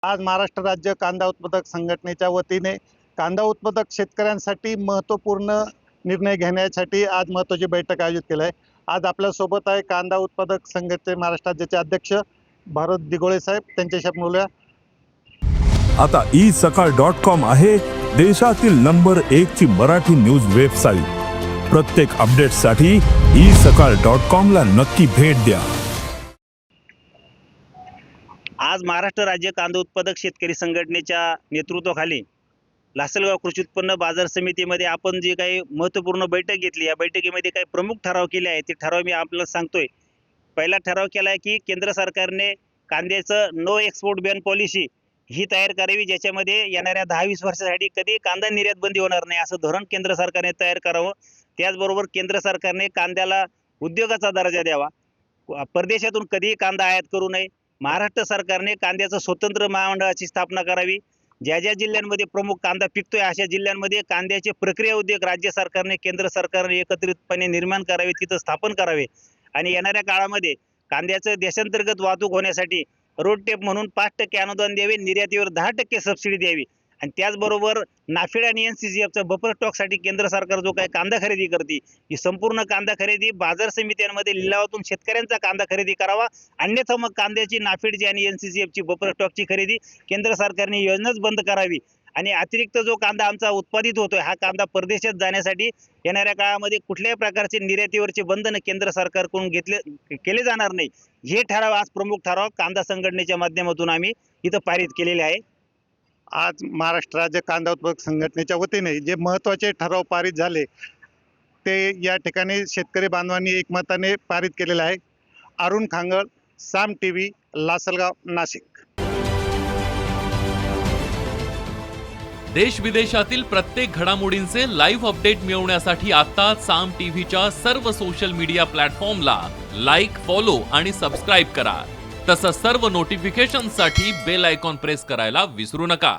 आज महाराष्ट्र राज्य कांदा उत्पादक संघटनेच्या वतीने कांदा उत्पादक शेतकऱ्यांसाठी महत्त्वपूर्ण निर्णय घेण्यासाठी आज महत्त्वाची बैठक आयोजित केली आहे। आज आपल्यासोबत आहे कांदा उत्पादक संघटनेचे महाराष्ट्र राज्याचे अध्यक्ष भारत दिघोळे साहेब, त्यांच्याशी आपण बोलूया। आता isakal.com आहे देशातील नंबर 1 ची मराठी न्यूज वेबसाईट। प्रत्येक अपडेटसाठी isakal.com ला नक्की भेट द्या। आज महाराष्ट्र राज्य कांदा उत्पादक शेतकरी संघटनेच्या नेतृत्वाखाली लासलगाव कृषी उत्पन्न बाजार समितीमध्ये आपण जी काही महत्त्वपूर्ण बैठक घेतली, या बैठकीमध्ये काही प्रमुख ठराव केले आहेत। ते ठराव मी आपल्याला सांगतोय। पहिला ठराव केला आहे की केंद्र सरकारने कांद्याचं नो एक्सपोर्ट बॅन पॉलिसी ही तयार करावी, ज्याच्यामध्ये येणाऱ्या 10-20 वर्षासाठी कधी कांदा निर्यात बंदी होणार नाही असं धोरण केंद्र सरकारने तयार करावं। त्याचबरोबर केंद्र सरकारने कांद्याला उद्योगाचा दर्जा द्यावा, परदेशातून कधीही कांदा आयात करू नये। महाराष्ट्र सरकारने कांद्याचं स्वतंत्र महामंडळाची स्थापना करावी। ज्या ज्या जिल्ह्यांमध्ये प्रमुख कांदा पिकतोय अशा जिल्ह्यांमध्ये कांद्याचे प्रक्रिया उद्योग राज्य सरकारने केंद्र सरकारने एकत्रितपणे निर्माण करावे, तिथं स्थापन करावे। आणि येणाऱ्या काळामध्ये कांद्याचं देशांतर्गत वाहतूक होण्यासाठी रोड टेप म्हणून 5% अनुदान द्यावे, निर्यातीवर 10% सबसिडी द्यावी। आणि त्याचबरोबर नाफेड आणि NCCFचा बफर स्टॉकसाठी केंद्र सरकार जो काही कांदा खरेदी करते, ही संपूर्ण कांदा खरेदी बाजार समित्यांमध्ये लिलावातून शेतकऱ्यांचा कांदा खरेदी करावा। अन्यथा मग कांद्याची नाफेडची आणि NCCFची बफर स्टॉकची खरेदी केंद्र सरकारने योजनाच बंद करावी। आणि अतिरिक्त जो कांदा आमचा उत्पादित होतोय, हा कांदा परदेशात जाण्यासाठी येणाऱ्या काळामध्ये कुठल्याही प्रकारचे निर्यातीवरचे बंधन केंद्र सरकारकडून केले जाणार नाही। हे ठराव आज प्रमुख ठराव कांदा संघटनेच्या माध्यमातून आम्ही इथं पारित केलेले आहे। आज महाराष्ट्र राज्य कांदा उत्पादक संघटनेच्या वतीने जे महत्त्वाचे ठराव पारित झाले ते या ठिकाणी शेतकरी बांधवांनी एकमताने पारित केलेले आहे। अरुण खांगळ, साम TV, लासलगाव, नाशिक। देश विदेशातील प्रत्येक घडामोडींचे लाईव्ह अपडेट मिळवण्यासाठी आता साम टीव्हीच्या सर्व सोशल मीडिया प्लॅटफॉर्मला लाईक, फॉलो आणि सबस्क्राईब करा। तसंच सर्व नोटिफिकेशनसाठी बेल आयकॉन प्रेस करायला विसरू नका।